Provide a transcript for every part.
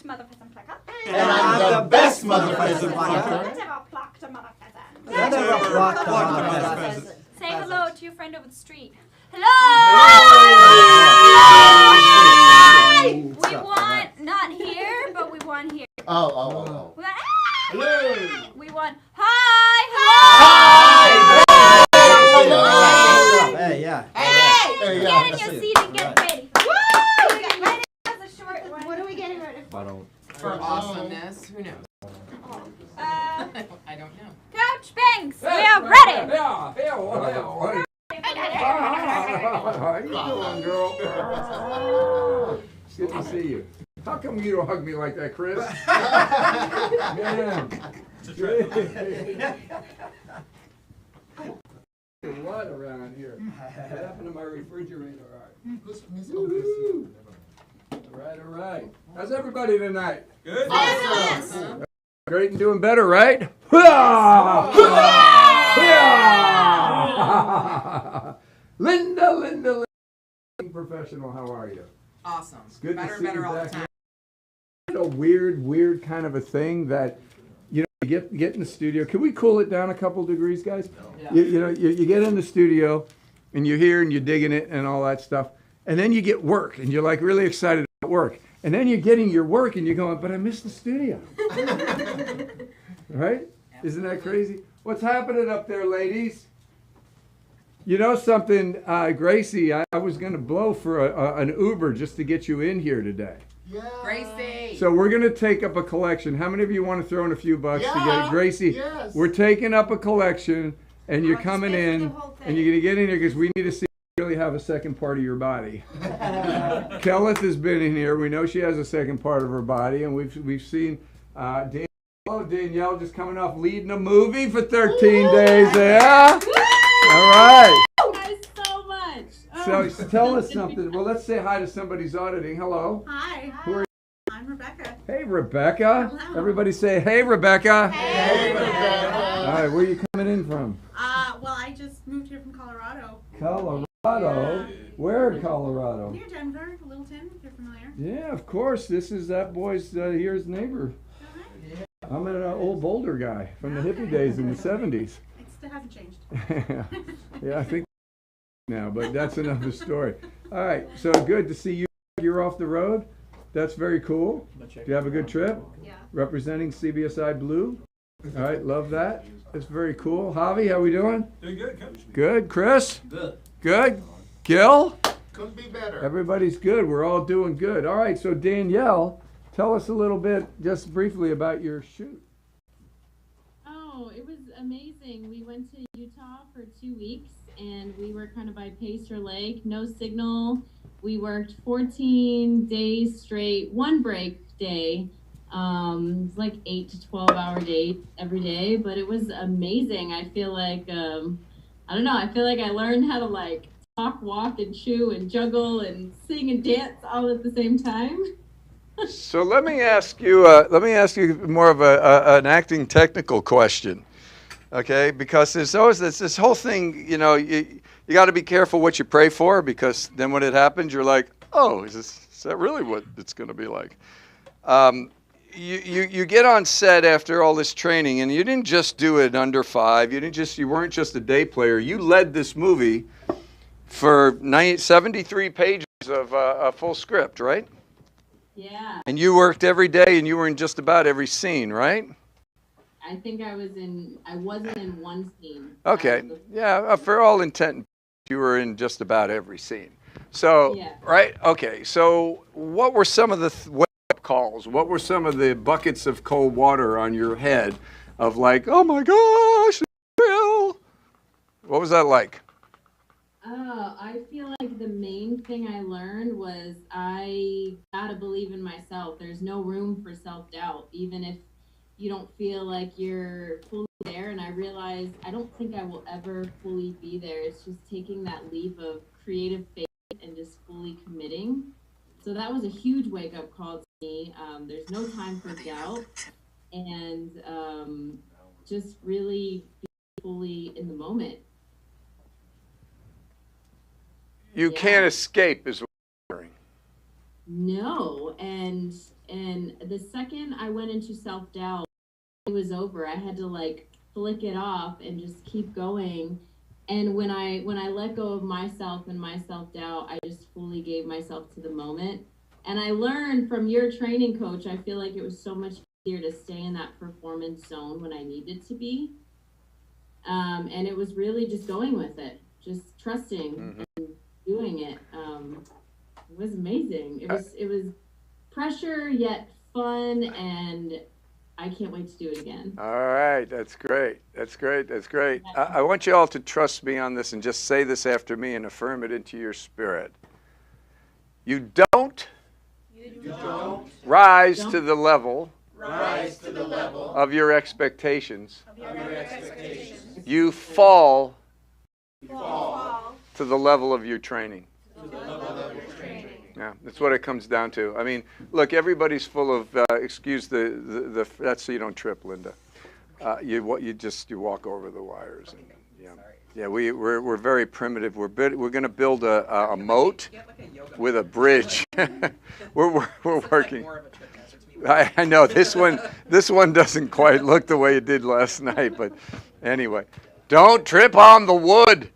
motherfucking plucker. And I'm the best motherfucking plucker. That ever plucked a motherfucker. That ever plucked a motherfucker. Say hello to your friend over the street. Hello! We want, not here, but we want here. Oh. We want, Hello. we want, hi! Hey, yeah. Hey! Get in your seat and get ready. Woo! That's a short one. What are we getting ready for? For awesomeness, who knows? I don't know. Coach Banks, we are ready. How you doing, girl? Good to see you. How come you don't hug me like that, Chris? Man. What around here? What happened to my refrigerator? All right. How's everybody tonight? Good. Awesome. Great and doing better, right? Linda, professional, how are you? Awesome. It's good Better to and see better you all the back time. here. A weird kind of a thing that, you get in the studio. Can we cool it down a couple degrees, guys? Yeah. You get in the studio and you're here and you're digging it and all that stuff. And then you get work and you're like really excited about work. And then you're getting your work and you're going, but I missed the studio. Right? Isn't that crazy? What's happening up there, ladies? You know something, Gracie, I was going to blow for an Uber just to get you in here today. Gracie. So we're going to take up a collection. How many of you want to throw in a few bucks to get it? Gracie, Yes. we're taking up a collection and you're coming in and you're going to get in here because we need to see if you really have a second part of your body. Kelleth has been in here. We know she has a second part of her body, and we've seen Danielle just coming off leading a movie for 13 days. Yeah? All right. Thank you so much. So tell us something. Well, let's say hi to somebody who's auditing. Hello. Hi. Who are you? I'm Rebecca. Hey, Rebecca. Hello. Everybody say, hey, Rebecca. Hey, Rebecca. All right, where are you coming in from? Well, I just moved here from Colorado. Colorado. Where in Colorado? Near Denver, Littleton, if you're familiar. Yeah, of course. This is that boy's here's neighbor. Okay. I'm an old Boulder guy from the hippie days in the 70s. It still hasn't changed. Yeah, I think now, but that's another story. All right, so good to see you. You're off the road. That's very cool. Do you have a good trip? Yeah. Representing CBSI Blue. All right, love that. It's very cool. Javi, how we doing? Doing good, Coach. Good. Chris? Good. Good. Gil? Couldn't be better. Everybody's good. We're all doing good. All right, so Danielle, tell us a little bit, just briefly, about your shoot. Oh, it was amazing. We went to Utah for 2 weeks and we were kind of by Pacer Lake, no signal. We worked 14 days straight, one break day. It's like 8 to 12 hour day every day, but it was amazing. I feel like, I don't know, I feel like I learned how to like talk, walk, and chew, and juggle, and sing and dance all at the same time. So let me ask you more of an acting technical question, okay? Because there's always this whole thing, you got to be careful what you pray for, because then when it happens, you're like, oh, is that really what it's going to be like? You get on set after all this training, and you didn't just do it under 5. You weren't just a day player. You led this movie for 73 pages of a full script, right? Yeah. And you worked every day, and you were in just about every scene, right? I think I wasn't in one scene. Okay. Yeah, for all intent, you were in just about every scene. So, Yeah. right? Okay. So, what were some of the wake-up calls? What were some of the buckets of cold water on your head of like, oh my gosh, Bill? What was that like? I feel like the main thing I learned was I gotta believe in myself. There's no room for self-doubt, even if you don't feel like you're fully there. And I realized I don't think I will ever fully be there. It's just taking that leap of creative faith and just fully committing. So that was a huge wake-up call to me. There's no time for doubt, and just really be fully in the moment. You can't escape, is what I'm hearing. No, and And the second I went into self-doubt, it was over. I had to like flick it off and just keep going. And when I let go of myself and my self-doubt, I just fully gave myself to the moment. And I learned from your training coach, I feel like it was so much easier to stay in that performance zone when I needed to be. And it was really just going with it, just trusting and doing it. It was amazing. It was pressure yet fun, and I can't wait to do it again. All right, that's great. That's great. That's great. I want you all to trust me on this and just say this after me and affirm it into your spirit. You don't rise to the level of your expectations. You fall to the level of your training. Yeah, that's what it comes down to. I mean, look, everybody's full of, excuse the that's so you don't trip, Linda. You walk over the wires. And, yeah, we're very primitive. We're going to build a moat with a bridge. we're working. I know this one doesn't quite look the way it did last night, but anyway, don't trip on the wood.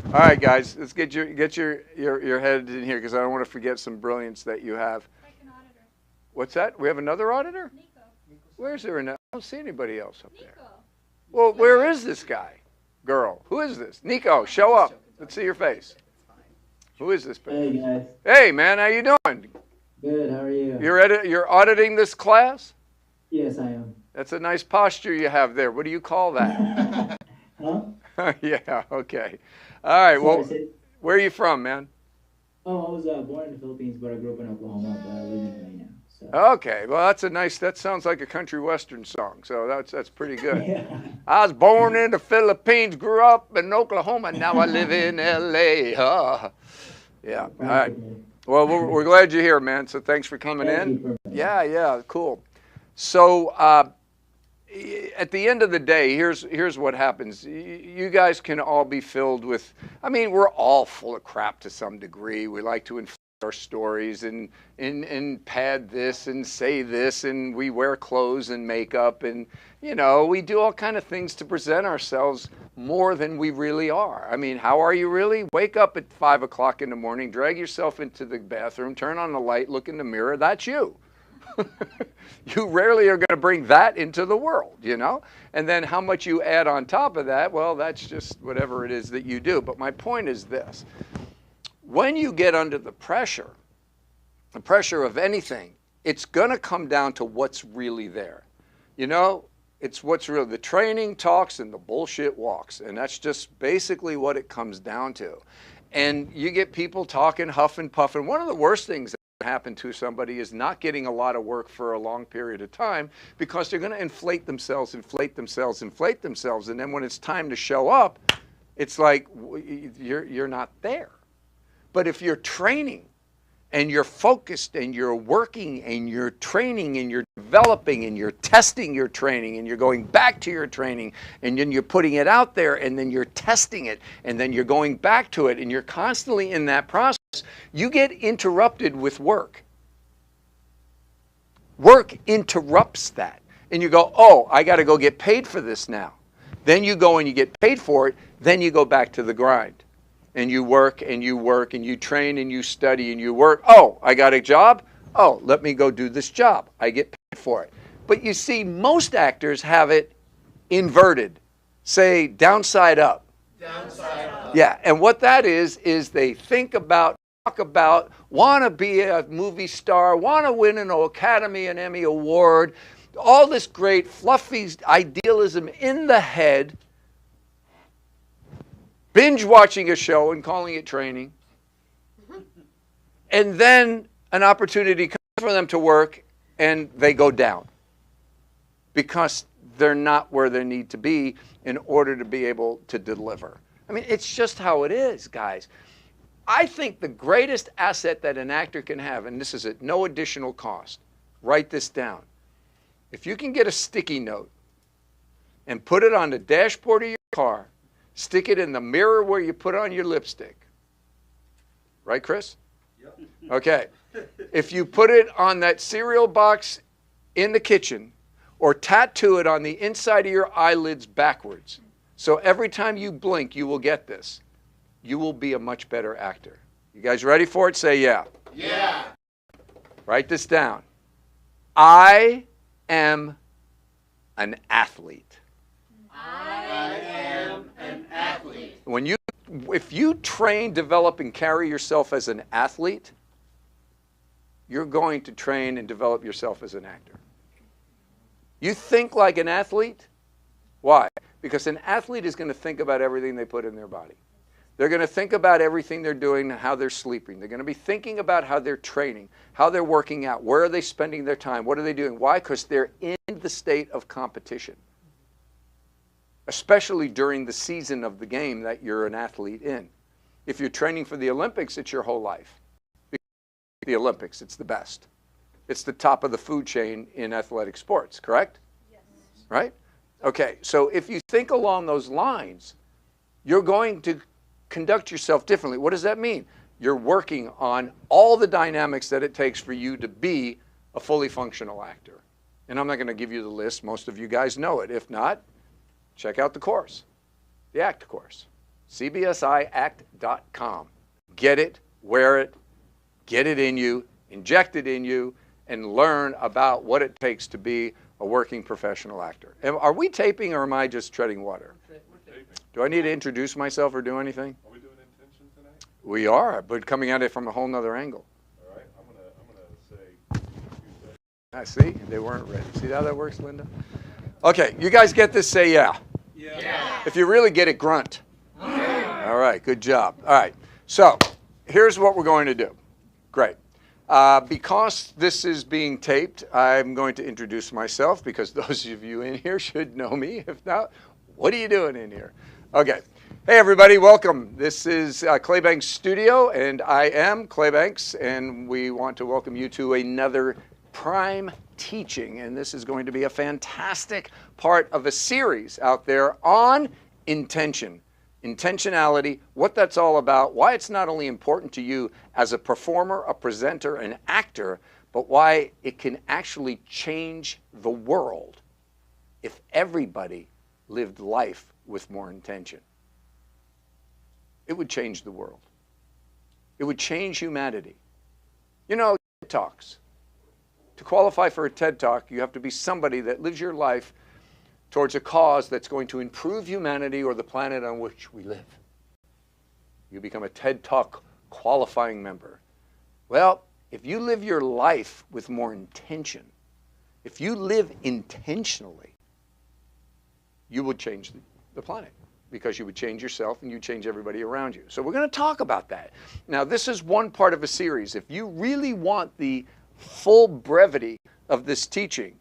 All right, guys, let's get your head in here because I don't want to forget some brilliance that you have. Like an auditor. What's that? We have another auditor? Nico. Where's there? I don't see anybody else up there. Nico. Well, where is this guy? Girl, who is this? Nico, show up. Let's see your face. Who is this? Hey guys. Hey, man, how you doing? Good. How are you? You're auditing this class? Yes, I am. That's a nice posture you have there. What do you call that? Huh? Yeah. Okay. All right. Well, where are you from, man? Oh, I was born in the Philippines, but I grew up in Oklahoma, but I live in LA now. So. Okay. Well, that sounds like a country western song. So that's pretty good. Yeah. I was born in the Philippines, grew up in Oklahoma, now I live in LA. Yeah. All right. Well, we're glad you're here, man. So thanks for coming in. Yeah. Cool. So at the end of the day, here's what happens. You guys can all be filled with, I mean, we're all full of crap to some degree. We like to inflate our stories and pad this and say this, and we wear clothes and makeup, and we do all kind of things to present ourselves more than we really are. I mean, how are you really? Wake up at 5 o'clock in the morning, drag yourself into the bathroom, turn on the light, look in the mirror. That's you. You rarely are going to bring that into the world, And then how much you add on top of that, well, that's just whatever it is that you do. But my point is this. When you get under the pressure of anything, it's going to come down to what's really there. It's what's real. The training talks and the bullshit walks. And that's just basically what it comes down to. And you get people talking, huff and puff. And one of the worst things that happen to somebody is not getting a lot of work for a long period of time because they're going to inflate themselves. And then when it's time to show up, it's like you're not there. But if you're training and you're focused and you're working and you're training and you're developing and you're testing your training and you're going back to your training and then you're putting it out there and then you're testing it and then you're going back to it and you're constantly in that process, you get interrupted with work. Work interrupts that. And you go, oh, I got to go get paid for this now. Then you go and you get paid for it. Then you go back to the grind. And you work and you work and you train and you study and you work. Oh, I got a job? Oh, let me go do this job. I get paid for it. But you see, most actors have it inverted. Say, downside up. Downside up. Yeah, and what that is they think about, talk about, want to be a movie star, want to win an Academy and Emmy Award, all this great fluffy idealism in the head, binge watching a show and calling it training, and then an opportunity comes for them to work and they go down because they're not where they need to be in order to be able to deliver. I mean, it's just how it is, guys. I think the greatest asset that an actor can have, and this is at no additional cost, write this down. If you can get a sticky note and put it on the dashboard of your car, stick it in the mirror where you put on your lipstick. Right, Chris? Yep. Okay. If you put it on that cereal box in the kitchen or tattoo it on the inside of your eyelids backwards, so every time you blink, you will get this, you will be a much better actor. You guys ready for it? Say yeah. Yeah. Write this down. I am an athlete. I am an athlete. If you train, develop, and carry yourself as an athlete, you're going to train and develop yourself as an actor. You think like an athlete. Why? Because an athlete is going to think about everything they put in their body. They're going to think about everything they're doing, how they're sleeping. They're going to be thinking about how they're training, how they're working out, where are they spending their time, what are they doing? Why? Because they're in the state of competition, especially during the season of the game that you're an athlete in. If you're training for the Olympics, it's your whole life. The Olympics, it's the best. It's the top of the food chain in athletic sports, correct? Yes. Right? Okay, so if you think along those lines, you're going to conduct yourself differently. What does that mean? You're working on all the dynamics that it takes for you to be a fully functional actor. And I'm not going to give you the list. Most of you guys know it. If not, check out the course, the ACT course, CBSIACT.com. Get it, wear it, get it in you, inject it in you, and learn about what it takes to be a working professional actor. Are we taping or am I just treading water? Do I need to introduce myself or do anything? Are we doing intention tonight? We are, but coming at it from a whole nother angle. All right, I'm gonna say. I see, they weren't ready. See how that works, Linda? Okay, you guys get this, say yeah. Yeah. If you really get it, grunt. All right, good job. All right, so here's what we're going to do. Great. Because this is being taped, I'm going to introduce myself because those of you in here should know me. If not, what are you doing in here? Okay. Hey, everybody, welcome. This is Clay Banks Studio, and I am Clay Banks, and we want to welcome you to another Prime Teaching, and this is going to be a fantastic part of a series out there on intention. Intentionality, what that's all about, why it's not only important to you as a performer, a presenter, an actor, but why it can actually change the world if everybody lived life with more intention. It would change the world. It would change humanity. You know, TED Talks. To qualify for a TED Talk, you have to be somebody that lives your life towards a cause that's going to improve humanity or the planet on which we live. You become a TED Talk qualifying member. Well, if you live your life with more intention, if you live intentionally, you would change the planet because you would change yourself and you change everybody around you. So we're going to talk about that. Now, this is one part of a series. If you really want the full brevity of this teaching,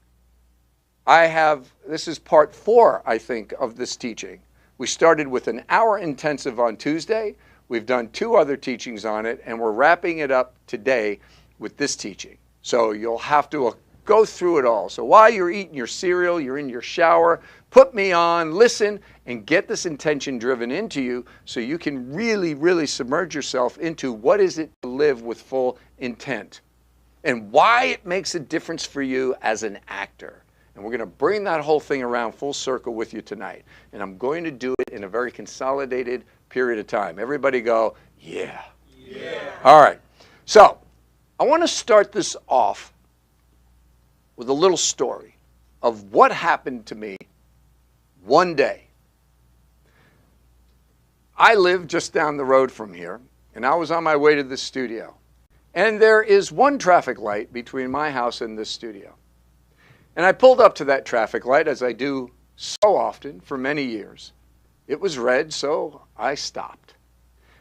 this is part 4, I think, of this teaching. We started with an hour intensive on Tuesday. We've done 2 other teachings on it, and we're wrapping it up today with this teaching. So you'll have to go through it all. So while you're eating your cereal, you're in your shower, put me on, listen, and get this intention driven into you so you can really, really submerge yourself into what is it to live with full intent and why it makes a difference for you as an actor. And we're going to bring that whole thing around full circle with you tonight. And I'm going to do it in a very consolidated period of time. Everybody go, yeah. Yeah. All right. So I want to start this off with a little story of what happened to me one day. I live just down the road from here, and I was on my way to the studio. And there is one traffic light between my house and this studio. And I pulled up to that traffic light, as I do so often for many years. It was red, so I stopped.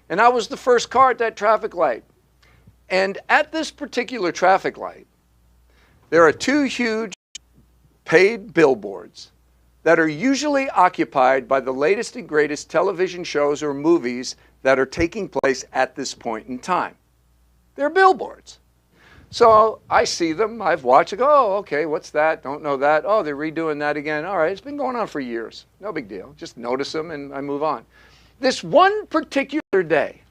And I was the first car at that traffic light. And at this particular traffic light, there are 2 huge paid billboards that are usually occupied by the latest and greatest television shows or movies that are taking place at this point in time. They're billboards. So I see them, I've watched it, go, oh, okay, what's that? Don't know that. Oh, they're redoing that again. All right, it's been going on for years. No big deal. Just notice them and I move on. This one particular day,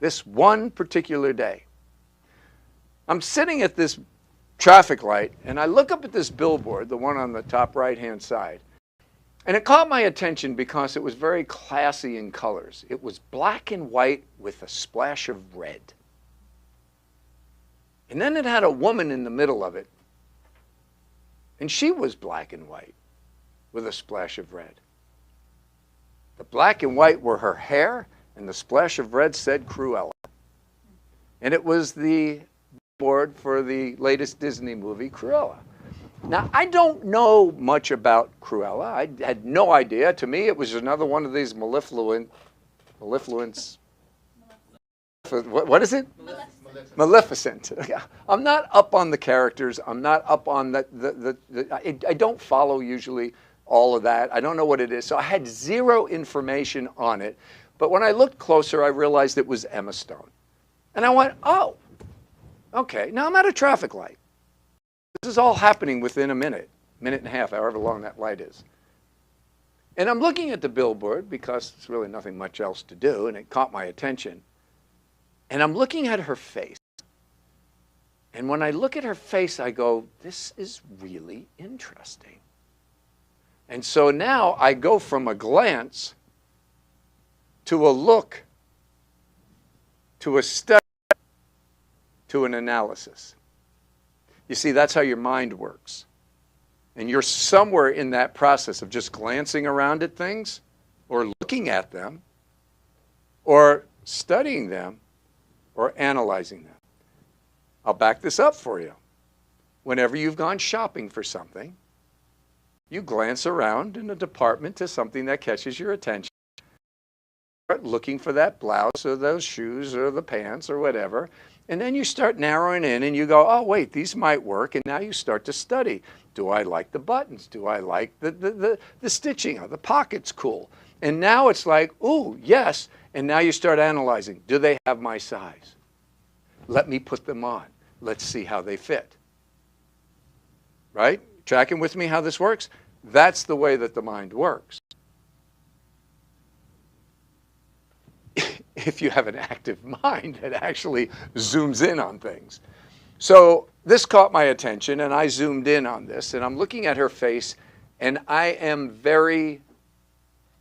this one particular day. I'm sitting at this traffic light, and I look up at this billboard, the one on the top right-hand side, and it caught my attention because it was very classy in colors. It was black and white with a splash of red. And then it had a woman in the middle of it, and she was black and white with a splash of red. The black and white were her hair, and the splash of red said Cruella. And it was the board for the latest Disney movie, Cruella. Now, I don't know much about Cruella. I had no idea. To me, it was another one of these mellifluence. What is it? Maleficent. I'm not up on the characters. I'm not up on I don't follow usually all of that. I don't know what it is. So I had zero information on it. But when I looked closer, I realized it was Emma Stone. And I went, oh, okay. Now I'm at a traffic light. This is all happening within a minute and a half, however long that light is. And I'm looking at the billboard because there's really nothing much else to do, and it caught my attention. And I'm looking at her face. And when I look at her face, I go, this is really interesting. And so now I go from a glance to a look, to a study, to an analysis. You see, that's how your mind works. And you're somewhere in that process of just glancing around at things, or looking at them, or studying them, or analyzing them. I'll back this up for you. Whenever you've gone shopping for something, you glance around in a department to something that catches your attention. Start looking for that blouse or those shoes or the pants or whatever. And then you start narrowing in and you go, oh, wait, these might work. And now you start to study. Do I like the buttons? Do I like the stitching? Are the pockets cool? And now it's like, ooh, yes. And now you start analyzing. Do they have my size? Let me put them on. Let's see how they fit. Right? Tracking with me how this works? That's the way that the mind works. If you have an active mind that actually zooms in on things. So this caught my attention, and I zoomed in on this, and I'm looking at her face, and I am very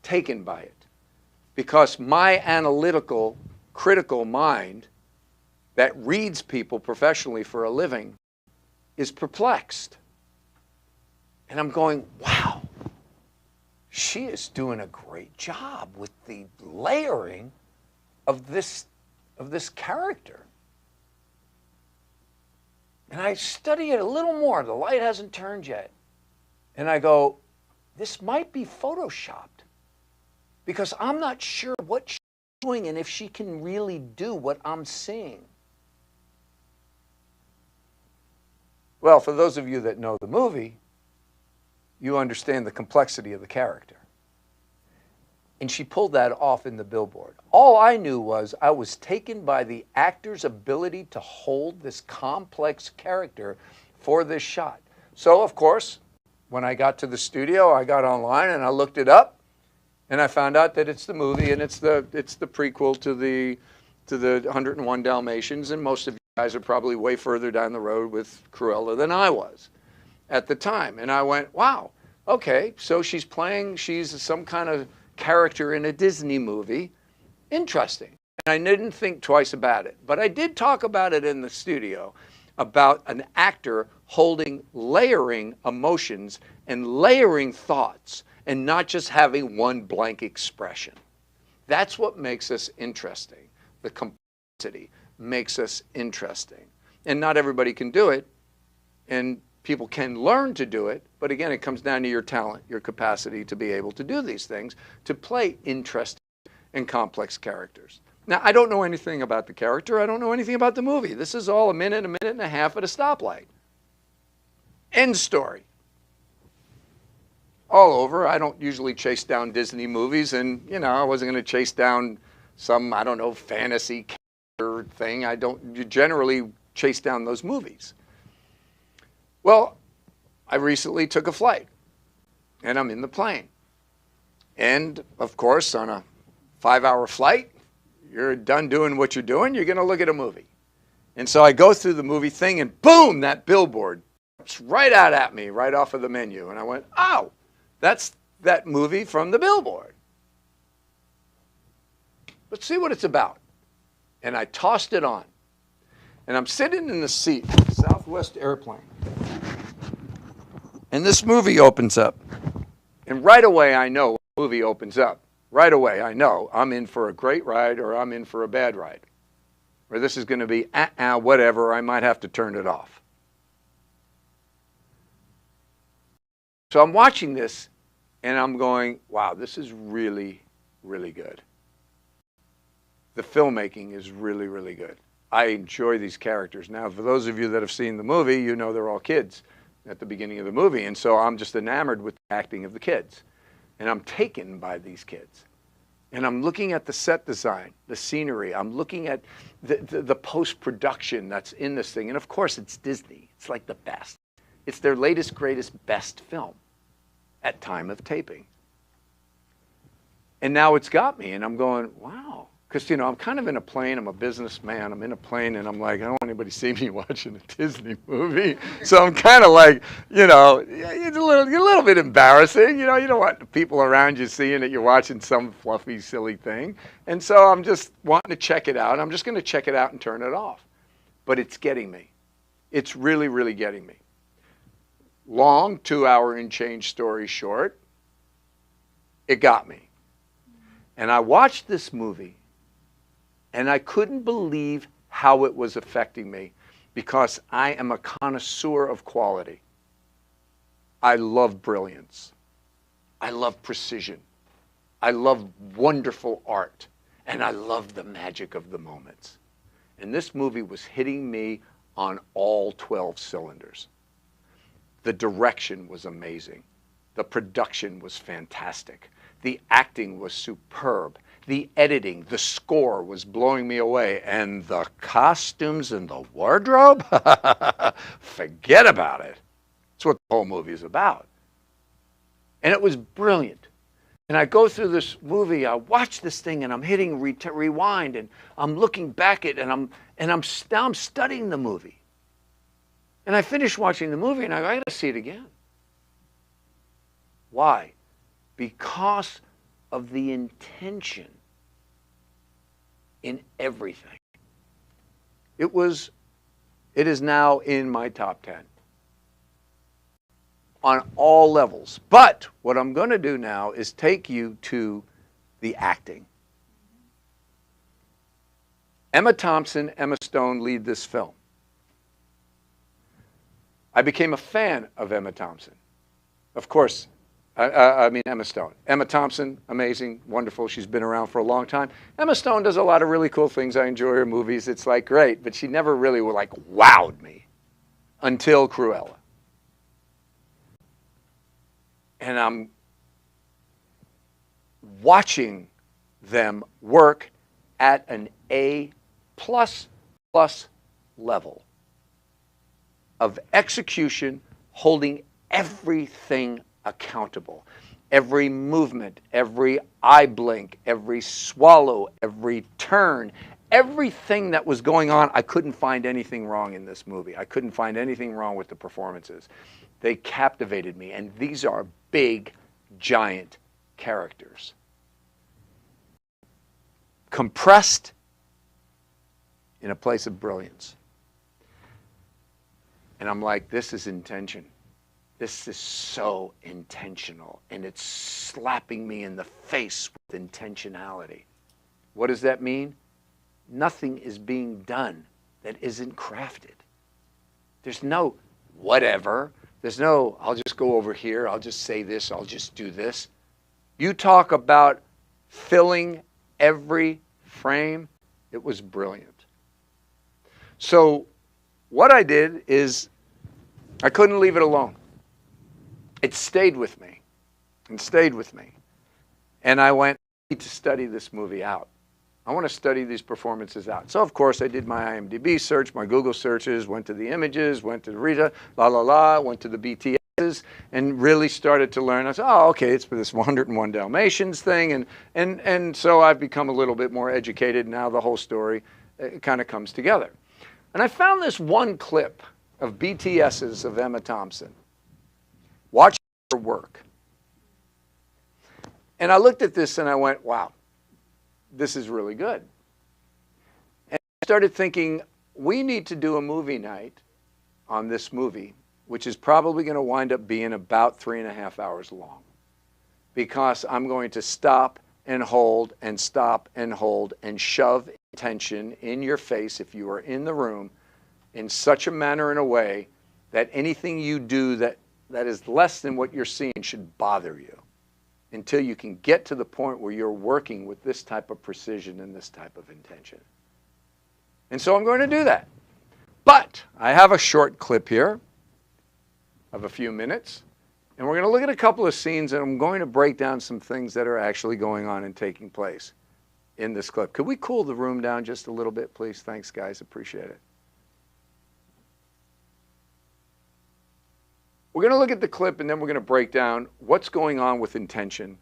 taken by it. Because my analytical, critical mind that reads people professionally for a living is perplexed. And I'm going, wow, she is doing a great job with the layering of this character. And I study it a little more. The light hasn't turned yet. And I go, this might be photoshopped. Because I'm not sure what she's doing and if she can really do what I'm seeing. Well, for those of you that know the movie, you understand the complexity of the character. And she pulled that off in the billboard. All I knew was I was taken by the actor's ability to hold this complex character for this shot. So, of course, when I got to the studio, I got online and I looked it up, and I found out that it's the movie and it's the prequel to the 101 Dalmatians, and most of you guys are probably way further down the road with Cruella than I was at the time. And I went, wow, okay, so she's some kind of character in a Disney movie. Interesting. And I didn't think twice about it. But I did talk about it in the studio, about an actor layering emotions and layering thoughts and not just having one blank expression. That's what makes us interesting. The complexity makes us interesting. And not everybody can do it, and people can learn to do it, but again, it comes down to your talent, your capacity to be able to do these things, to play interesting and complex characters. Now, I don't know anything about the character. I don't know anything about the movie. This is all a minute and a half at a stoplight. End story. All over. I don't usually chase down Disney movies, and, I wasn't going to chase down some, fantasy character thing. I don't generally chase down those movies. Well, I recently took a flight, and I'm in the plane. And, of course, on a 5-hour flight, you're done doing what you're doing, you're going to look at a movie. And so I go through the movie thing, and boom, that billboard jumps right out at me, right off of the menu. And I went, oh, that's that movie from the billboard. Let's see what it's about. And I tossed it on. And I'm sitting in the seat of the Southwest airplane. And this movie opens up. And right away, I know when the movie opens up. Right away, I know I'm in for a great ride or I'm in for a bad ride. Or this is going to be, whatever, I might have to turn it off. So I'm watching this, and I'm going, wow, this is really, really good. The filmmaking is really, really good. I enjoy these characters. Now, for those of you that have seen the movie, you know they're all kids at the beginning of the movie, and so I'm just enamored with the acting of the kids. And I'm taken by these kids. And I'm looking at the set design, the scenery. I'm looking at the post-production that's in this thing. And of course, it's Disney. It's like the best. It's their latest, greatest, best film at time of taping. And now it's got me, and I'm going, wow. Because, you know, I'm kind of in a plane. I'm a businessman. I'm in a plane, and I'm like, I don't want anybody to see me watching a Disney movie. So I'm kind of like, you know, it's a little bit embarrassing. You know, you don't want the people around you seeing that you're watching some fluffy, silly thing. And so I'm just wanting to check it out. I'm just going to check it out and turn it off. But it's getting me. It's really, really getting me. Long, 2-hour and change story short, it got me. And I watched this movie. And I couldn't believe how it was affecting me because I am a connoisseur of quality. I love brilliance. I love precision. I love wonderful art. And I love the magic of the moments. And this movie was hitting me on all 12 cylinders. The direction was amazing. The production was fantastic. The acting was superb. The editing, the score was blowing me away. And the costumes and the wardrobe? Forget about it. That's what the whole movie is about. And it was brilliant. And I go through this movie, I watch this thing, and I'm hitting rewind, and I'm looking back at it, and I'm studying the movie. And I finish watching the movie, and I got to see it again. Why? Because of the intention in everything. It is now in my top 10 on all levels. But what I'm going to do now is take you to the acting. Emma Thompson, Emma Stone lead this film. I became a fan of Emma Thompson. Of course, I mean Emma Stone. Emma Thompson, amazing, wonderful. She's been around for a long time. Emma Stone does a lot of really cool things. I enjoy her movies. It's like great, but she never really like wowed me until Cruella. And I'm watching them work at an A++ level of execution, holding everything accountable. Every movement, every eye blink, every swallow, every turn, everything that was going on, I couldn't find anything wrong in this movie. I couldn't find anything wrong with the performances. They captivated me, and these are big, giant characters. Compressed in a place of brilliance. And I'm like, this is intention. This is so intentional, and it's slapping me in the face with intentionality. What does that mean? Nothing is being done that isn't crafted. There's no whatever. There's no, I'll just go over here, I'll just say this, I'll just do this. You talk about filling every frame, it was brilliant. So what I did is I couldn't leave it alone. It stayed with me and stayed with me. And I went, I need to study this movie out. I want to study these performances out. So, of course, I did my IMDb search, my Google searches, went to the images, went to the Rita, went to the BTS, and really started to learn. I said, oh, okay, it's for this 101 Dalmatians thing. And so I've become a little bit more educated. Now the whole story kind of comes together. And I found this one clip of BTS's of Emma Thompson. Watch her work. And I looked at this and I went, wow, this is really good. And I started thinking, we need to do a movie night on this movie, which is probably going to wind up being about 3.5 hours long, because I'm going to stop and hold and stop and hold and shove intention in your face if you are in the room in such a manner and a way that anything you do that is less than what you're seeing should bother you, until you can get to the point where you're working with this type of precision and this type of intention. And so I'm going to do that. But I have a short clip here of a few minutes, and we're going to look at a couple of scenes, and I'm going to break down some things that are actually going on and taking place in this clip. Could we cool the room down just a little bit, please? Thanks, guys. Appreciate it. We're going to look at the clip, and then we're going to break down what's going on with intention.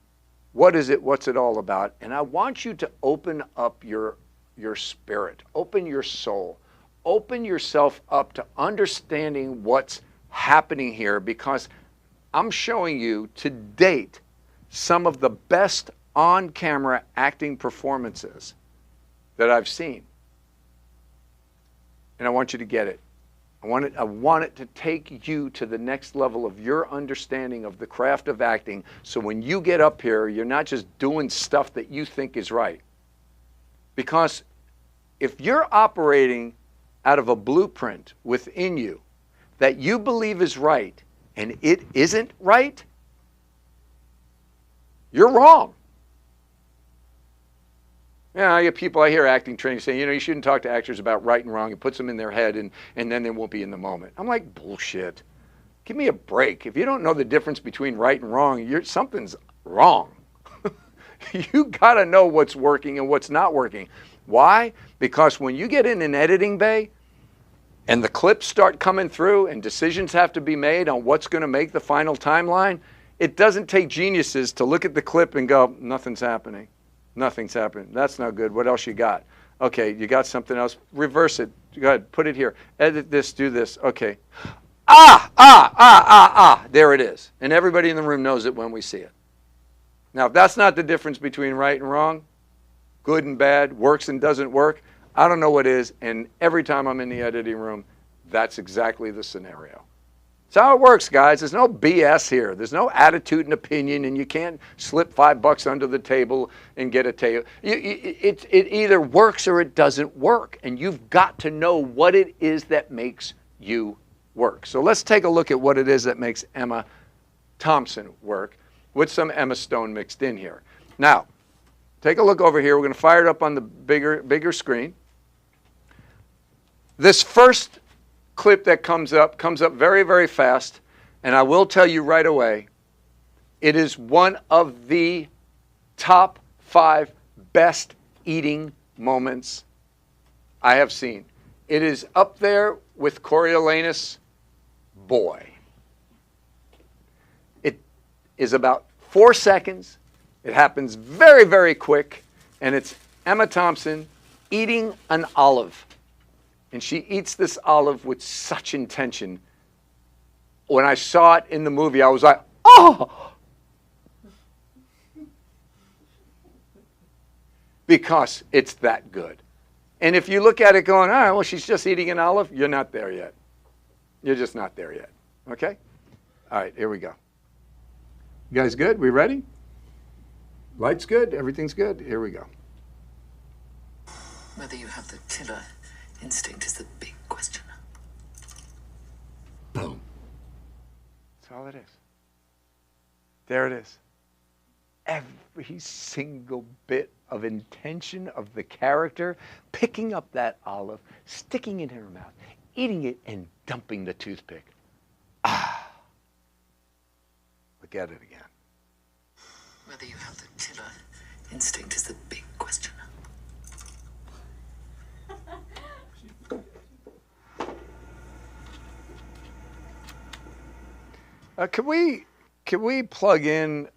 What is it? What's it all about? And I want you to open up your spirit, open your soul, open yourself up to understanding what's happening here, because I'm showing you to date some of the best on-camera acting performances that I've seen. And I want you to get it. I want it to take you to the next level of your understanding of the craft of acting, so when you get up here, you're not just doing stuff that you think is right. Because if you're operating out of a blueprint within you that you believe is right and it isn't right, you're wrong. Yeah, I get people, I hear acting training saying, you shouldn't talk to actors about right and wrong. It puts them in their head, and then they won't be in the moment. I'm like, bullshit. Give me a break. If you don't know the difference between right and wrong, something's wrong. You got to know what's working and what's not working. Why? Because when you get in an editing bay and the clips start coming through and decisions have to be made on what's going to make the final timeline, it doesn't take geniuses to look at the clip and go, nothing's happening. Nothing's happening. That's not good. What else you got? Okay, you got something else. Reverse it. Go ahead. Put it here. Edit this. Do this. Okay. There it is. And everybody in the room knows it when we see it. Now, if that's not the difference between right and wrong, good and bad, works and doesn't work, I don't know what is. And every time I'm in the editing room, that's exactly the scenario. That's how it works, guys. There's no BS here. There's no attitude and opinion, and you can't slip $5 under the table and get a table. It either works or it doesn't work, and you've got to know what it is that makes you work. So let's take a look at what it is that makes Emma Thompson work, with some Emma Stone mixed in here. Now, take a look over here. We're going to fire it up on the bigger screen. This first clip that comes up very, very fast, and I will tell you right away, it is one of the top 5 best eating moments I have seen. It is up there with Coriolanus. Boy. It is about 4 seconds. It happens very, very quick, and it's Emma Thompson eating an olive. And she eats this olive with such intention. When I saw it in the movie, I was like, oh! Because it's that good. And if you look at it going, all right, well, she's just eating an olive, you're not there yet. You're just not there yet. Okay? All right, here we go. You guys good? We ready? Light's good? Everything's good? Here we go. Whether you have the killer instinct is the big question. Boom. That's all it is. There it is. Every single bit of intention of the character, picking up that olive, sticking it in her mouth, eating it, and dumping the toothpick. Ah. Look at it again. Whether you have the killer instinct is the big question. Can we plug in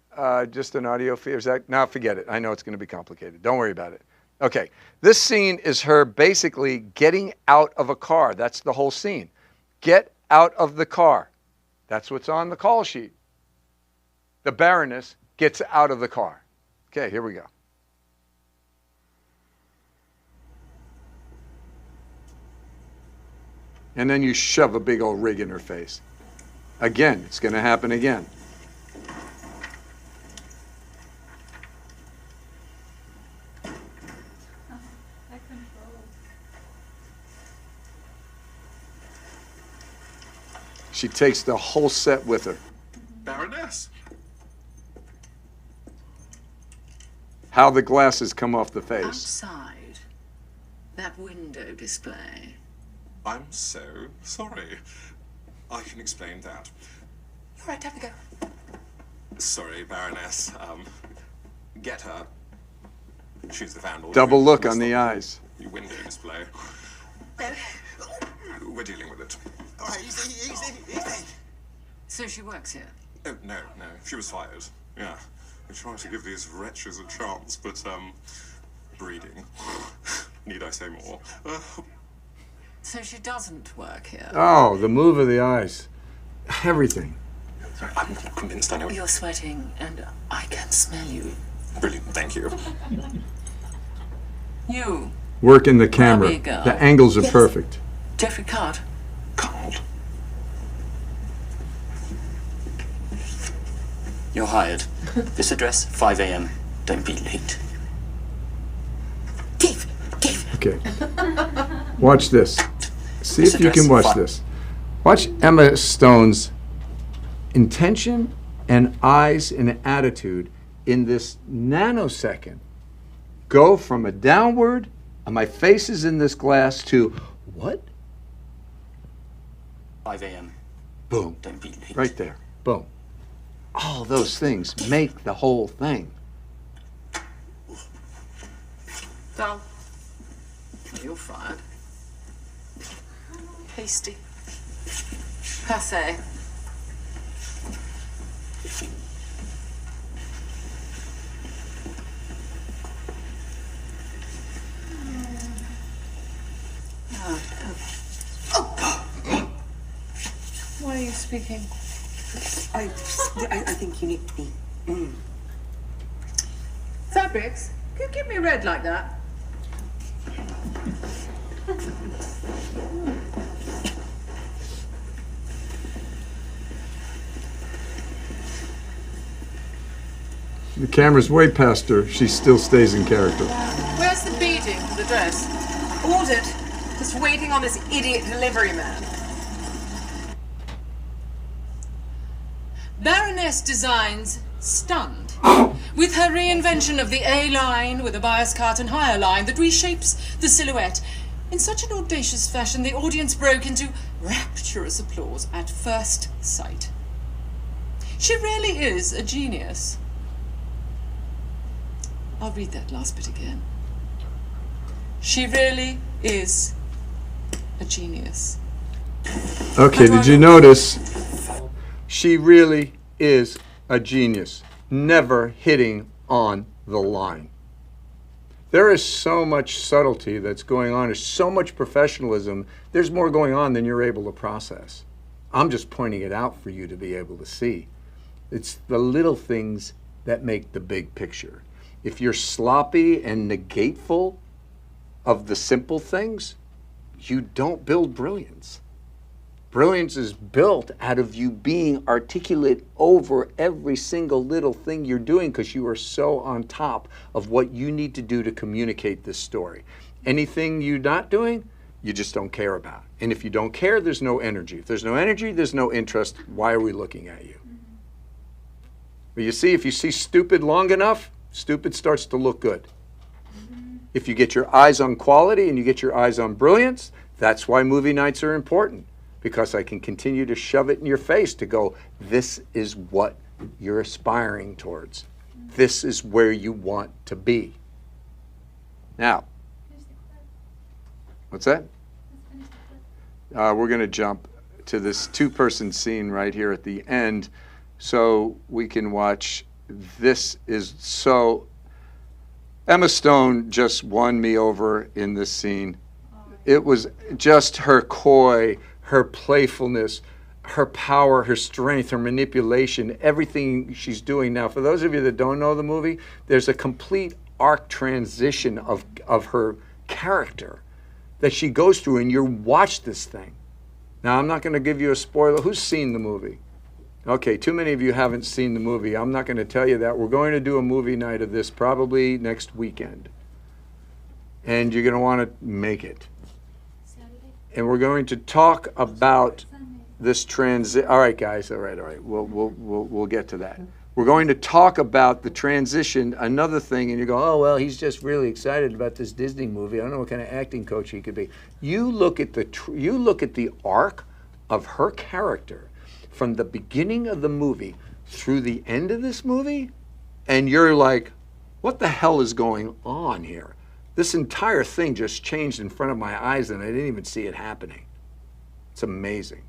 just an audio feed? Is that, now forget it. I know it's going to be complicated. Don't worry about it. Okay, this scene is her basically getting out of a car. That's the whole scene. Get out of the car. That's what's on the call sheet. The Baroness gets out of the car. Okay, here we go. And then you shove a big old rig in her face. Again, it's going to happen again. She takes the whole set with her. Baroness. How the glasses come off the face. Outside, that window display. I'm so sorry. I can explain that. All right, have to go. Sorry, Baroness. Get her. She's the vandal. Double look on the eyes. Your window display. We're dealing with it. All right, easy. So she works here? Oh, no. She was fired. Yeah. We try to give these wretches a chance, but, breeding. Need I say more? So she doesn't work here? Oh, the move of the eyes. Everything. Sorry, I'm convinced I know. You're sweating, and I can smell you. Brilliant, thank you. You, Working the camera. Barbie girl. The angles are Yes. perfect. Jeffrey Card. Cold. You're hired. This address, 5 a.m. Don't be late. Okay. Watch this. See This if you address, can watch 5. this. Watch Emma Stone's intention and eyes and attitude in this nanosecond go from a downward, and my face is in this glass, to what? 5 a.m. Boom. Don't be late. Right there. Boom. All those things make the whole thing. Dull. You're fired. Hasty. Passe. Why are you speaking? I think you need to be. Fabrics? Can you give me red like that? The camera's way past her. She still stays in character. Where's the beading for the dress? Ordered. Just waiting on this idiot delivery man. Baroness Designs stunned with her reinvention of the A-line with a bias cut and higher line that reshapes the silhouette. In such an audacious fashion, the audience broke into rapturous applause at first sight. She really is a genius. I'll read that last bit again. She really is a genius. Okay, did you notice? She really is a genius, never hitting on the line. There is so much subtlety that's going on. There's so much professionalism. There's more going on than you're able to process. I'm just pointing it out for you to be able to see. It's the little things that make the big picture. If you're sloppy and negateful of the simple things, you don't build brilliance. Brilliance is built out of you being articulate over every single little thing you're doing because you are so on top of what you need to do to communicate this story. Anything you're not doing, you just don't care about. And if you don't care, there's no energy. If there's no energy, there's no interest. Why are we looking at you? But you see, if you see stupid long enough, stupid starts to look good. If you get your eyes on quality and you get your eyes on brilliance, that's why movie nights are important. Because I can continue to shove it in your face to go, this is what you're aspiring towards. This is where you want to be. Now, what's that? We're going to jump. to this two-person scene right here at the end, so we can watch. This is so. Emma Stone just won me over in this scene. It was just her coy, her playfulness, her power, her strength, her manipulation, everything she's doing. Now, for those of you that don't know the movie, there's a complete arc transition of her character that she goes through, and you watch this thing. Now, I'm not going to give you a spoiler. Who's seen the movie? Okay, too many of you haven't seen the movie. I'm not going to tell you that. We're going to do a movie night of this probably next weekend. And you're going to want to make it. And we're going to talk about this transit. All right, guys. All right. We'll get to that. We're going to talk about the transition. Another thing, and you go, oh well, he's just really excited about this Disney movie. I don't know what kind of acting coach he could be. You look at the arc of her character from the beginning of the movie through the end of this movie, and you're like, what the hell is going on here? This entire thing just changed in front of my eyes, and I didn't even see it happening. It's amazing.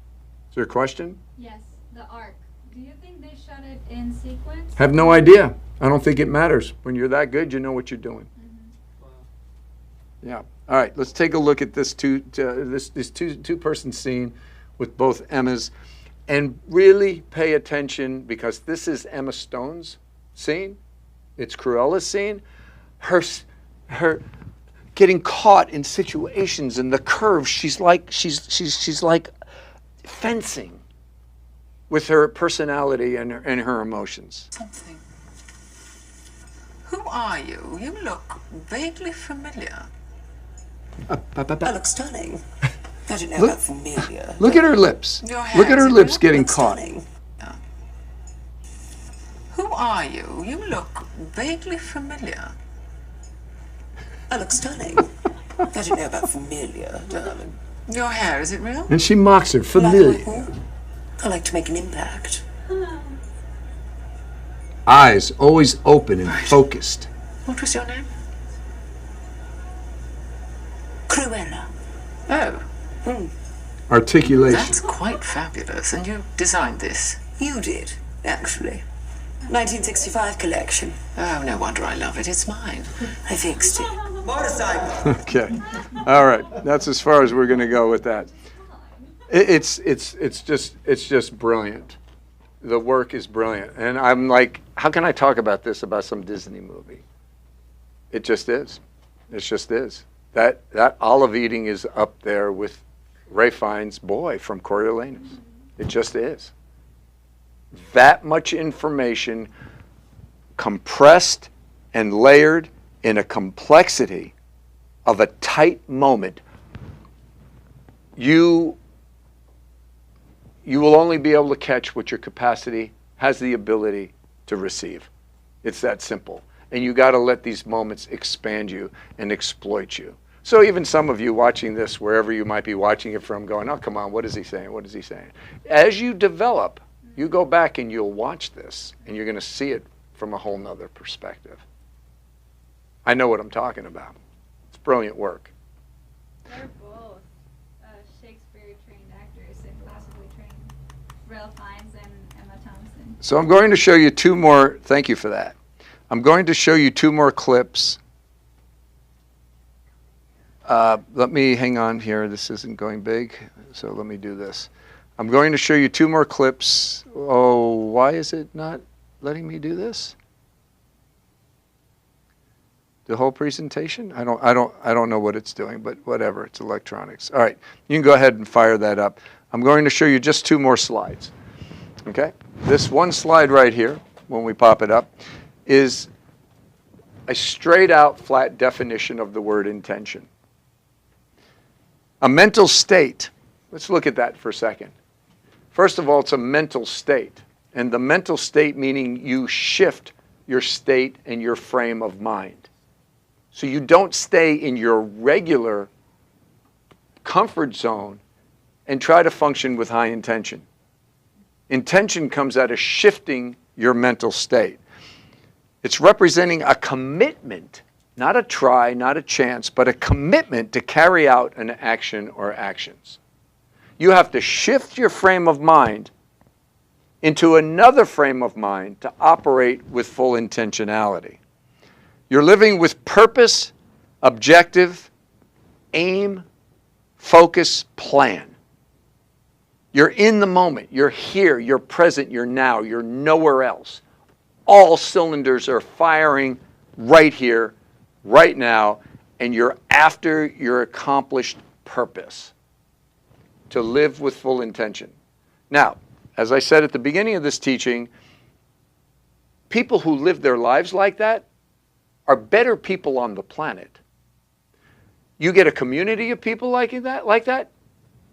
Is there a question? Yes, the arc. Do you think they shot it in sequence? Have no idea. I don't think it matters. When you're that good, you know what you're doing. Yeah. All right. Let's take a look at this two-person scene with both Emmas, and really pay attention, because this is Emma Stone's scene. It's Cruella's scene. Her getting caught in situations and the curves. She's like fencing with her personality and her emotions. Something. Who are you? You look vaguely familiar. I look stunning. I don't know about familiar. Look at her lips. Look at her lips getting caught. Who are you? You look vaguely familiar. I look stunning. I don't know about familiar, darling. Your hair, is it real? And she mocks her, familiar. I like to make an impact. Eyes always open and focused. What was your name? Cruella. Oh. Articulation. That's quite fabulous. And you designed this? You did, actually. 1965 collection. Oh, no wonder I love it. It's mine. I fixed it. Motorcycle. Okay. All right. That's as far as we're going to go with that. It's just brilliant. The work is brilliant. And I'm like, how can I talk about this about some Disney movie? It just is. It just is. That olive eating is up there with Ray Fiennes' boy from Coriolanus. It just is. That much information compressed and layered in a complexity of a tight moment. You will only be able to catch what your capacity has the ability to receive. It's that simple. And you got to let these moments expand you and exploit you. So even some of you watching this, wherever you might be watching it from, going, oh, come on, what is he saying? What is he saying? As you develop, you go back and you'll watch this, and you're going to see it from a whole nother perspective. I know what I'm talking about. It's brilliant work. They're both Shakespeare-trained actors and classically trained. Ralph Fiennes and Emma Thompson. So I'm going to show you two more. Thank you for that. I'm going to show you two more clips. Let me hang on here. This isn't going big, so let me do this. I'm going to show you two more clips. Oh, why is it not letting me do this? The whole presentation? I don't know what it's doing, but whatever. It's electronics. All right, you can go ahead and fire that up. I'm going to show you just two more slides. Okay? This one slide right here, when we pop it up, is a straight out flat definition of the word intention. A mental state. Let's look at that for a second. First of all, it's a mental state. And the mental state meaning you shift your state and your frame of mind. So you don't stay in your regular comfort zone and try to function with high intention. Intention comes out of shifting your mental state. It's representing a commitment, not a try, not a chance, but a commitment to carry out an action or actions. You have to shift your frame of mind into another frame of mind to operate with full intentionality. You're living with purpose, objective, aim, focus, plan. You're in the moment. You're here. You're present. You're now. You're nowhere else. All cylinders are firing right here, right now, and you're after your accomplished purpose to live with full intention. Now, as I said at the beginning of this teaching, people who live their lives like that are better people on the planet. You get a community of people like that,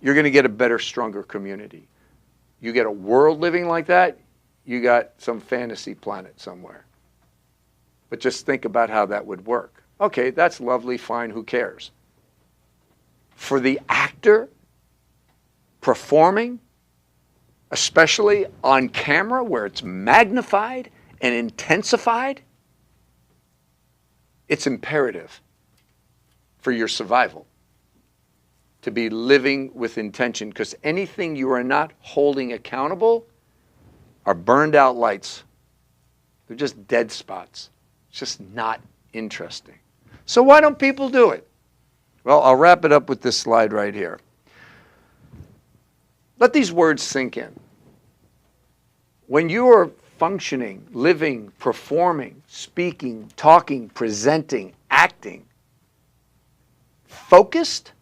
you're going to get a better, stronger community. You get a world living like that, you got some fantasy planet somewhere. But just think about how that would work. Okay, that's lovely, fine, who cares? For the actor performing, especially on camera where it's magnified and intensified, it's imperative for your survival to be living with intention, because anything you are not holding accountable are burned out lights. They're just dead spots. It's just not interesting. So why don't people do it? Well, I'll wrap it up with this slide right here. Let these words sink in. When you are functioning, living, performing, speaking, talking, presenting, acting, focused,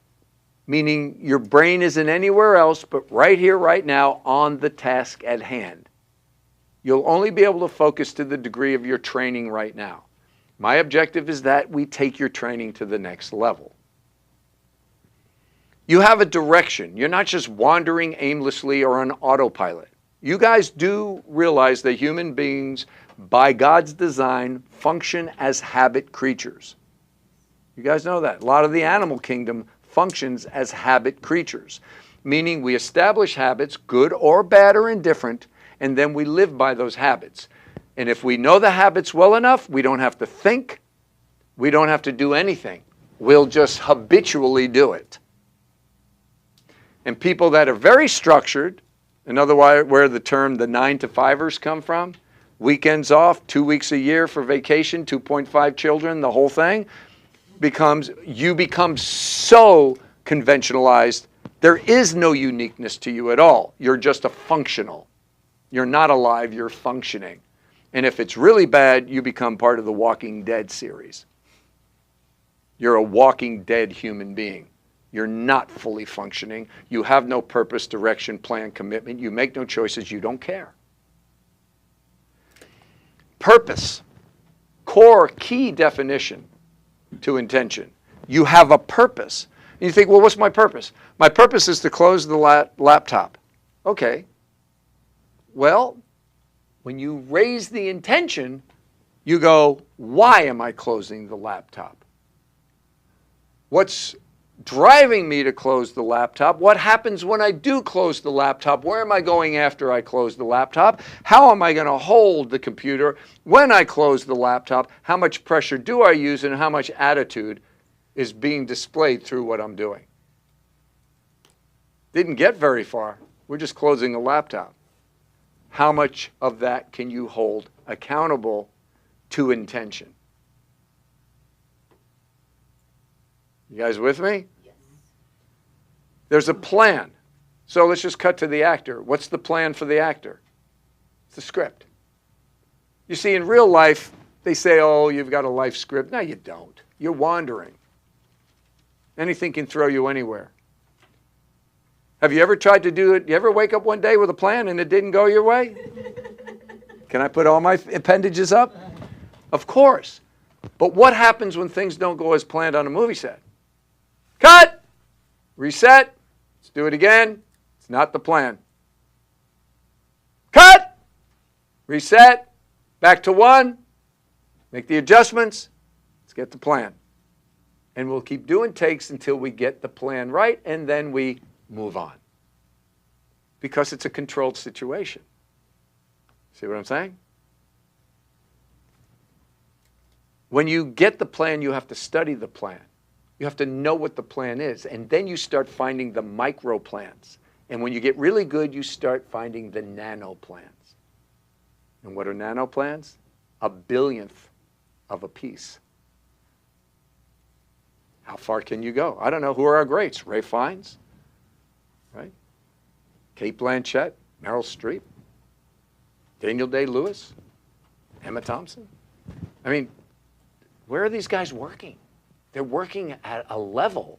meaning your brain isn't anywhere else but right here, right now, on the task at hand. You'll only be able to focus to the degree of your training right now. My objective is that we take your training to the next level. You have a direction. You're not just wandering aimlessly or on autopilot. You guys do realize that human beings, by God's design, function as habit creatures. You guys know that. A lot of the animal kingdom functions as habit creatures, meaning we establish habits, good or bad or indifferent, and then we live by those habits. And if we know the habits well enough, we don't have to think, we don't have to do anything. We'll just habitually do it. And people that are very structured, in other words, where the term the 9-to-5ers come from, weekends off, 2 weeks a year for vacation, 2.5 children, the whole thing, you become so conventionalized, there is no uniqueness to you at all. You're just a functional. You're not alive, you're functioning. And if it's really bad, you become part of the Walking Dead series. You're a walking dead human being. You're not fully functioning. You have no purpose, direction, plan, commitment. You make no choices. You don't care. Purpose. Core, key definition to intention. You have a purpose. And you think, well, what's my purpose? My purpose is to close the laptop. Okay. Well, when you raise the intention, you go, why am I closing the laptop? What's driving me to close the laptop? What happens when I do close the laptop? Where am I going after I close the laptop? How am I going to hold the computer when I close the laptop? How much pressure do I use and how much attitude is being displayed through what I'm doing? Didn't get very far. We're just closing a laptop. How much of that can you hold accountable to intention? You guys with me? Yes. There's a plan. So let's just cut to the actor. What's the plan for the actor? It's the script. You see, in real life, they say, oh, you've got a life script. No, you don't. You're wandering. Anything can throw you anywhere. Have you ever tried to do it? You ever wake up one day with a plan and it didn't go your way? Can I put all my appendages up? Of course. But what happens when things don't go as planned on a movie set? Cut! Reset. Let's do it again. It's not the plan. Cut! Reset. Back to one. Make the adjustments. Let's get the plan. And we'll keep doing takes until we get the plan right, and then we move on. Because it's a controlled situation. See what I'm saying? When you get the plan, you have to study the plan. You have to know what the plan is. And then you start finding the micro plans. And when you get really good, you start finding the nano plans. And what are nano plans? A billionth of a piece. How far can you go? I don't know. Who are our greats? Ray Fiennes, right? Kate Blanchett, Meryl Streep, Daniel Day-Lewis, Emma Thompson. I mean, where are these guys working? They're working at a level.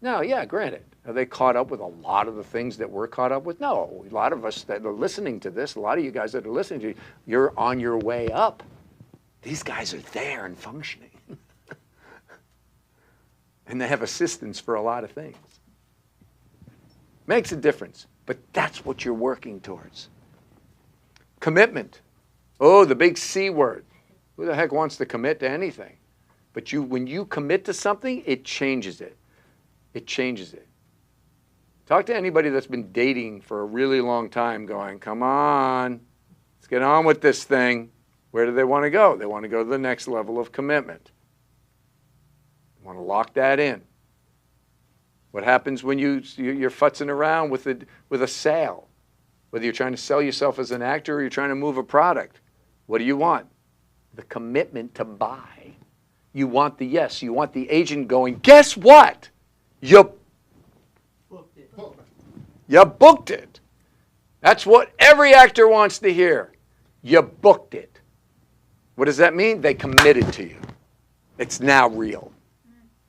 No, yeah, granted. Are they caught up with a lot of the things that we're caught up with? No. A lot of us that are listening to this, a lot of you guys that are listening to you, you're on your way up. These guys are there and functioning. And they have assistance for a lot of things. Makes a difference, but that's what you're working towards. Commitment. Oh, the big C word. Who the heck wants to commit to anything? But when you commit to something, it changes it. It changes it. Talk to anybody that's been dating for a really long time going, come on, let's get on with this thing. Where do they want to go? They want to go to the next level of commitment. They want to lock that in. What happens when you're futzing around with a sale? Whether you're trying to sell yourself as an actor or you're trying to move a product, what do you want? The commitment to buy. You want the yes. You want the agent going, guess what? You booked it. That's what every actor wants to hear. You booked it. What does that mean? They committed to you. It's now real.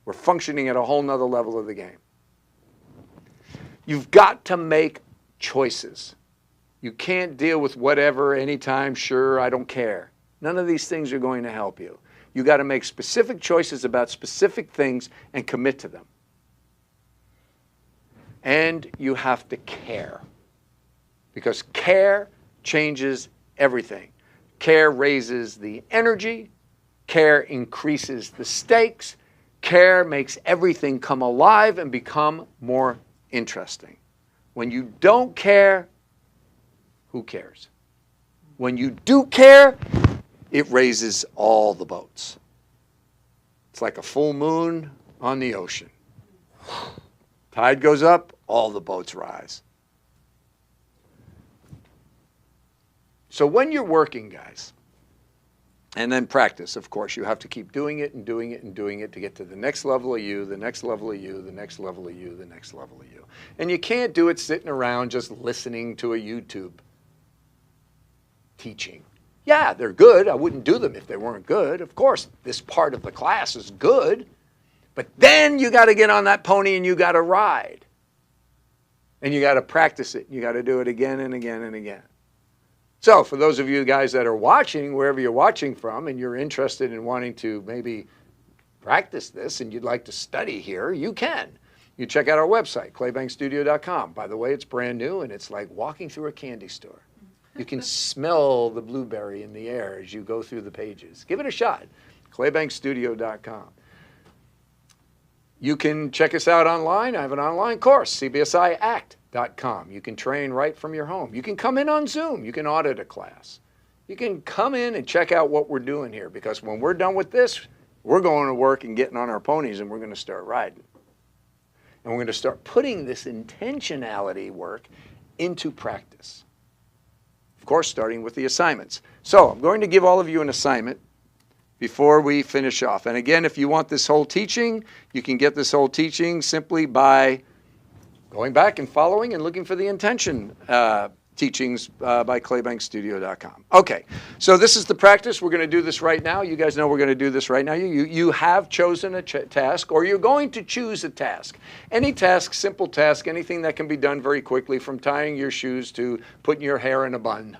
We're functioning at a whole nother level of the game. You've got to make choices. You can't deal with whatever, anytime, sure, I don't care. None of these things are going to help you. You got to make specific choices about specific things and commit to them. And you have to care. Because care changes everything. Care raises the energy. Care increases the stakes. Care makes everything come alive and become more interesting. When you don't care, who cares? When you do care, it raises all the boats. It's like a full moon on the ocean. Tide goes up, all the boats rise. So when you're working, guys, and then practice, of course, you have to keep doing it and doing it and doing it to get to the next level of you, the next level of you, the next level of you, the next level of you. And you can't do it sitting around just listening to a YouTube teaching. Yeah, they're good. I wouldn't do them if they weren't good. Of course, this part of the class is good. But then you got to get on that pony and you got to ride. And you got to practice it. You got to do it again and again and again. So for those of you guys that are watching, wherever you're watching from, and you're interested in wanting to maybe practice this and you'd like to study here, you can. You check out our website, claybankstudio.com. By the way, it's brand new and it's like walking through a candy store. You can smell the blueberry in the air as you go through the pages. Give it a shot, claybankstudio.com. You can check us out online. I have an online course, CBSIACT.com. You can train right from your home. You can come in on Zoom. You can audit a class. You can come in and check out what we're doing here, because when we're done with this, we're going to work and getting on our ponies and we're going to start riding. And we're going to start putting this intentionality work into practice. Of course, starting with the assignments. So I'm going to give all of you an assignment before we finish off. And again, if you want this whole teaching, you can get this whole teaching simply by going back and following and looking for the intention teachings by claybankstudio.com. Okay, so this is the practice. We're going to do this right now. You guys know we're going to do this right now. You have chosen a task, or you're going to choose a task. Any task, simple task, anything that can be done very quickly, from tying your shoes to putting your hair in a bun.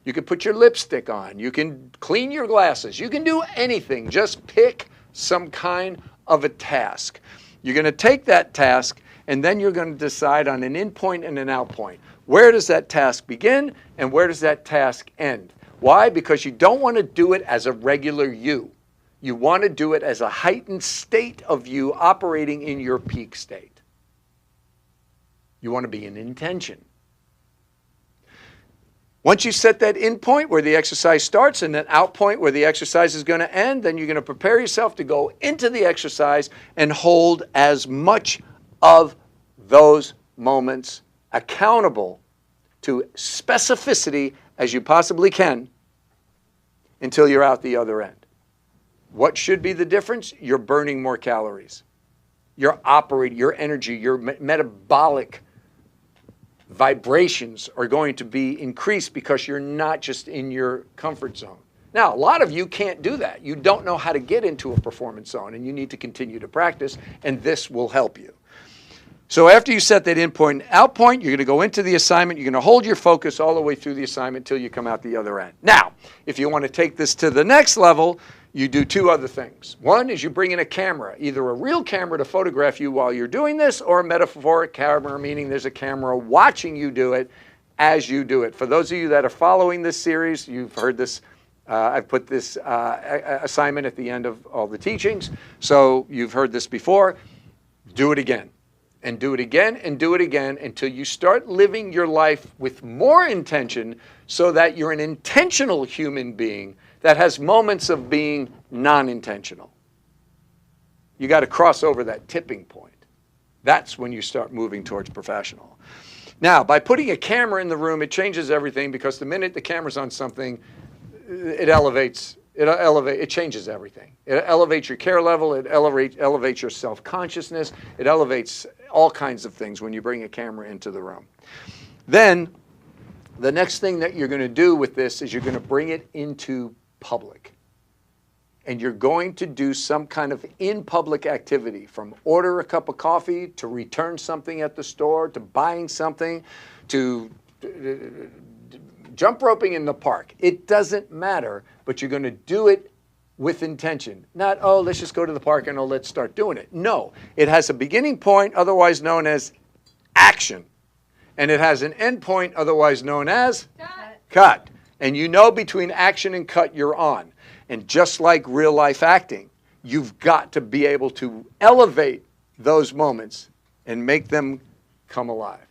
You can put your lipstick on. You can clean your glasses. You can do anything. Just pick some kind of a task. You're going to take that task, and then you're going to decide on an in point and an out point. Where does that task begin, and where does that task end? Why? Because you don't want to do it as a regular you. You want to do it as a heightened state of you operating in your peak state. You want to be in intention. Once you set that in point where the exercise starts and that out point where the exercise is going to end, then you're going to prepare yourself to go into the exercise and hold as much of those moments accountable to specificity as you possibly can until you're out the other end. What should be the difference? You're burning more calories. You're operating, your energy, your metabolic vibrations are going to be increased because you're not just in your comfort zone. Now, a lot of you can't do that. You don't know how to get into a performance zone, and you need to continue to practice, and this will help you. So after you set that in point and out point, you're going to go into the assignment. You're going to hold your focus all the way through the assignment until you come out the other end. Now, if you want to take this to the next level, you do two other things. One is you bring in a camera, either a real camera to photograph you while you're doing this, or a metaphoric camera, meaning there's a camera watching you do it as you do it. For those of you that are following this series, you've heard this. I've put this assignment at the end of all the teachings, so you've heard this before. Do it again, and do it again, and do it again until you start living your life with more intention so that you're an intentional human being that has moments of being non-intentional. You got to cross over that tipping point. That's when you start moving towards professional. Now, by putting a camera in the room, it changes everything, because the minute the camera's on something, it changes everything. It elevates your care level, it elevates your self-consciousness, it elevates all kinds of things when you bring a camera into the room. Then, the next thing that you're going to do with this is you're going to bring it into public. And you're going to do some kind of in-public activity, from order a cup of coffee, to return something at the store, to buying something, to jump roping in the park. It doesn't matter, but you're going to do it with intention. Not, oh, let's just go to the park and let's start doing it. No, it has a beginning point, otherwise known as action. And it has an end point, otherwise known as cut. And you know between action and cut you're on. And just like real life acting, you've got to be able to elevate those moments and make them come alive.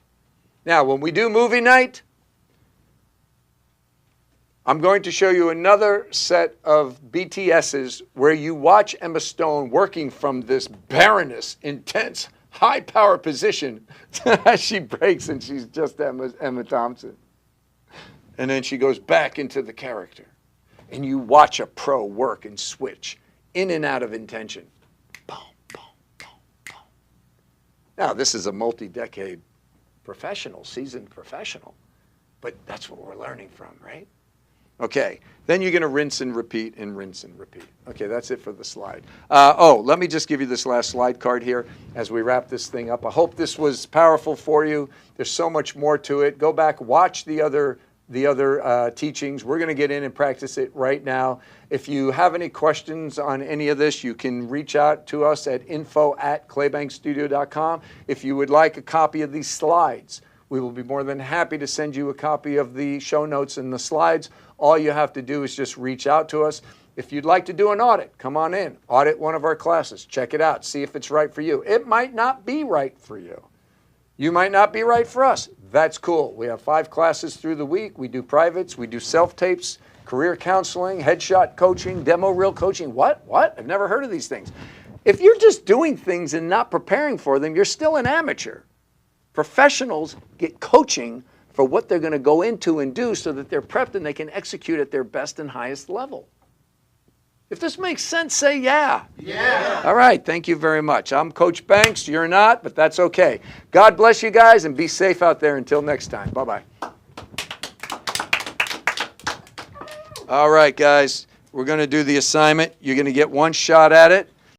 Now, when we do movie night, I'm going to show you another set of BTSs where you watch Emma Stone working from this Baroness, intense, high-power position as she breaks and she's just Emma Thompson. And then she goes back into the character. And you watch a pro work and switch in and out of intention. Boom, boom, boom, boom. Now, this is a multi-decade professional, seasoned professional. But that's what we're learning from, right? Okay, then you're going to rinse and repeat and rinse and repeat. Okay, that's it for the slide. Let me just give you this last slide card here as we wrap this thing up. I hope this was powerful for you. There's so much more to it. Go back, watch the other teachings. We're going to get in and practice it right now. If you have any questions on any of this, you can reach out to us at info@claybankstudio.com. If you would like a copy of these slides, we will be more than happy to send you a copy of the show notes and the slides. All you have to do is just reach out to us. If you'd like to do an audit, come on in. Audit one of our classes. Check it out. See if it's right for you. It might not be right for you. You might not be right for us. That's cool. We have 5 classes through the week. We do privates. We do self-tapes, career counseling, headshot coaching, demo reel coaching. What? I've never heard of these things. If you're just doing things and not preparing for them, you're still an amateur. Professionals get coaching for what they're going to go into and do so that they're prepped and they can execute at their best and highest level. If this makes sense, say yeah. Yeah. All right, thank you very much. I'm Coach Banks. You're not, but that's okay. God bless you guys, and be safe out there until next time. Bye-bye. All right, guys, we're going to do the assignment. You're going to get one shot at it.